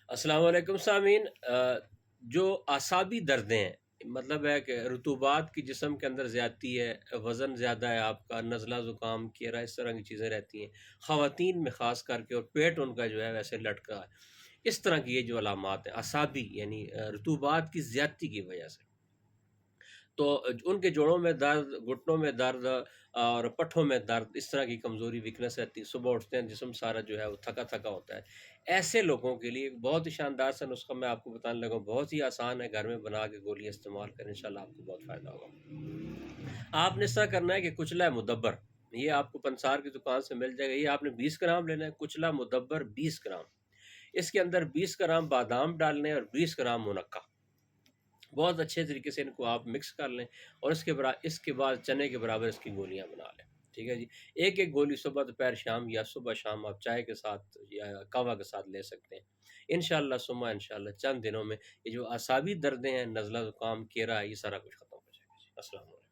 السلام علیکم سامعین، جو اعصابی دردیں ہیں، مطلب ہے کہ رطوبات کی جسم کے اندر زیادتی ہے، وزن زیادہ ہے، آپ کا نزلہ زکام کیرا اس طرح کی چیزیں رہتی ہیں خواتین میں خاص کر کے، اور پیٹ ان کا جو ہے ویسے لٹکا ہے، اس طرح کی یہ جو علامات ہیں اعصابی یعنی رطوبات کی زیادتی کی وجہ سے، تو ان کے جوڑوں میں درد، گھٹنوں میں درد اور پٹھوں میں درد، اس طرح کی کمزوری ویکنس رہتی ہے، صبح اٹھتے ہیں جسم سارا جو ہے وہ تھکا تھکا ہوتا ہے۔ ایسے لوگوں کے لیے ایک بہت ہی شاندار سا نسخہ میں آپ کو بتانے لگا ہوں، بہت ہی آسان ہے، گھر میں بنا کے گولیاں استعمال کریں، انشاءاللہ آپ کو بہت فائدہ ہوگا۔ آپ نے اس طرح کرنا ہے کہ کچلا مدبر، یہ آپ کو پنسار کی دکان سے مل جائے گا، یہ آپ نے 20 گرام لینا ہے، کچلا مدبر 20 گرام، اس کے اندر 20 گرام بادام ڈالنے اور 20 گرام منقع، بہت اچھے طریقے سے ان کو آپ مکس کر لیں، اور اس کے بعد چنے کے برابر اس کی گولیاں بنا لیں، ٹھیک ہے جی۔ ایک ایک گولی صبح دوپہر شام، یا صبح شام آپ چائے کے ساتھ یا قہوہ کے ساتھ لے سکتے ہیں، انشاءاللہ ثم انشاءاللہ چند دنوں میں یہ جو اعصابی دردیں ہیں، نزلہ زکام کیرا ہے، یہ سارا کچھ ختم ہو جائے گا جی۔ السلام علیکم۔